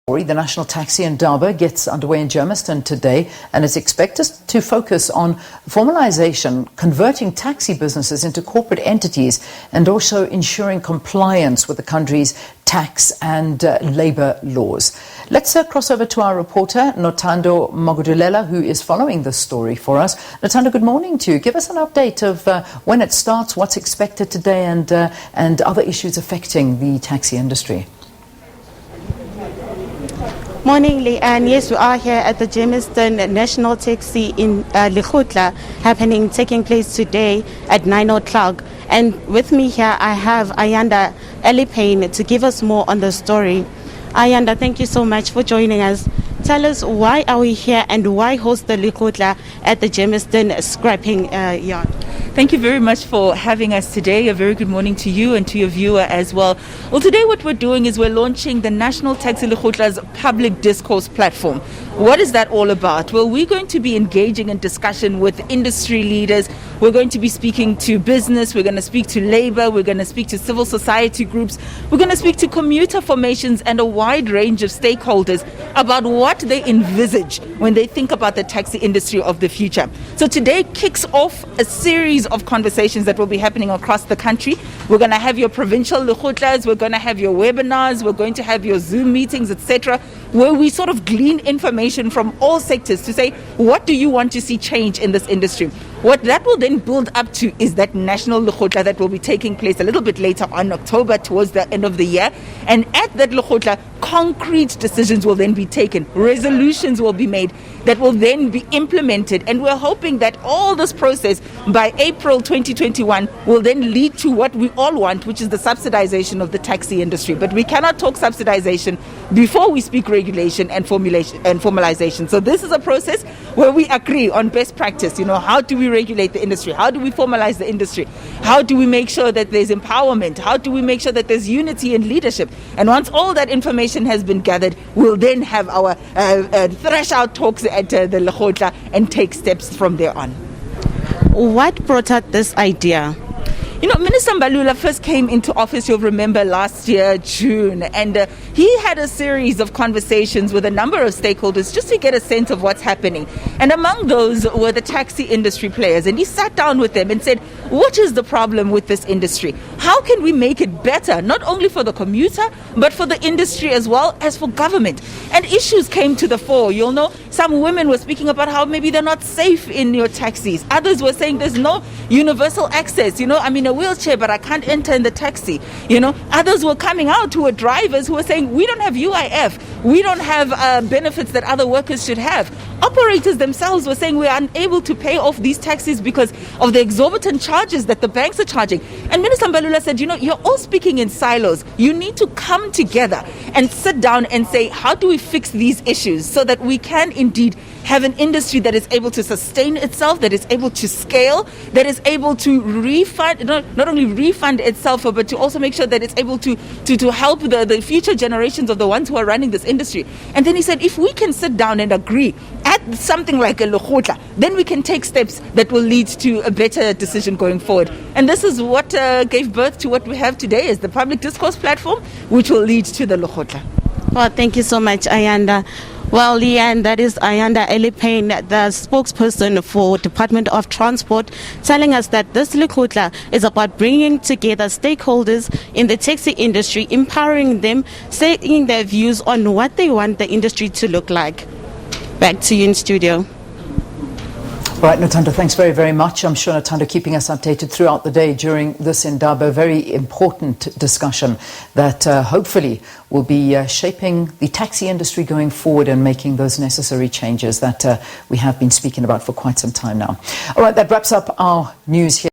The National Taxi Indaba gets underway in Germiston today and is expected to focus on formalisation, converting taxi businesses into corporate entities and also ensuring compliance with the country's tax and labour laws. Let's cross over to our reporter, Nothando Magudulela, who is following this story for us. Nothando, good morning to you. Give us an update of when it starts, what's expected today and other issues affecting the taxi industry. Morning, Leanne. Yes, we are here at the Germiston National Taxi in lekgotla taking place today at 9 o'clock. And with me here, I have Ayanda-Allie Paine to give us more on the story. Ayanda, thank you so much for joining us. Tell us, why are we here and why host the lekgotla at the Germiston scrapping yard? Thank you very much for having us today. A very good morning to you and to your viewer as well. Well, today what we're doing is we're launching the National Taxi Lekgotla's public discourse platform. What is that all about? Well, we're going to be engaging in discussion with industry leaders. We're going to be speaking to business. We're going to speak to labor. We're going to speak to civil society groups. We're going to speak to commuter formations and a wide range of stakeholders about what they envisage when they think about the taxi industry of the future. So today kicks off a series of conversations that will be happening across the country. We're going to have your provincial lekgotlas, we're going to have your webinars, we're going to have your Zoom meetings, etc., where we sort of glean information from all sectors to say, what do you want to see change in this industry? What that will then build up to is that national lekgotla that will be taking place a little bit later on October, towards the end of the year. And at that lekgotla, concrete decisions will then be taken, resolutions will be made that will then be implemented. And we're hoping that all this process by April 2021 will then lead to what we all want, which is the subsidization of the taxi industry. But we cannot talk subsidization before we speak regulation and formalization. So this is a process where we agree on best practice. How do we regulate the industry? How do we formalize the industry? How do we make sure that there's empowerment? How do we make sure that there's unity and leadership? And once all that information has been gathered, we'll then have our thrash out talks at the lekgotla and take steps from there on. What brought out this idea? Minister Mbalula first came into office, you'll remember, last year, June, and he had a series of conversations with a number of stakeholders just to get a sense of what's happening. And among those were the taxi industry players. And he sat down with them and said, what is the problem with this industry? How can we make it better, not only for the commuter, but for the industry as well as for government? And issues came to the fore. Some women were speaking about how maybe they're not safe in your taxis. Others were saying there's no universal access. I'm in a wheelchair, but I can't enter in the taxi. Others were coming out who were drivers who were saying, we don't have UIF. We don't have benefits that other workers should have. Operators themselves were saying we are unable to pay off these taxis because of the exorbitant charges that the banks are charging. And Minister Mbalula said, you're all speaking in silos. You need to come together and sit down and say, how do we fix these issues so that we can indeed have an industry that is able to sustain itself, that is able to scale, that is able to refund, not only refund itself, but to also make sure that it's able to help the future generations of the ones who are running this industry. And then he said, if we can sit down and agree at something like a lekgotla, then we can take steps that will lead to a better decision going forward. And this is what gave birth to what we have today, is the public discourse platform, which will lead to the lekgotla. Well, thank you so much, Ayanda. Well, Leanne, that is Ayanda-Allie Paine, the spokesperson for Department of Transport, telling us that this lekgotla is about bringing together stakeholders in the taxi industry, empowering them, saying their views on what they want the industry to look like. Back to you in studio. Right, Nothando, thanks very, very much. I'm sure Nothando keeping us updated throughout the day during this Indaba, very important discussion that hopefully will be shaping the taxi industry going forward and making those necessary changes that we have been speaking about for quite some time now. All right, that wraps up our news here.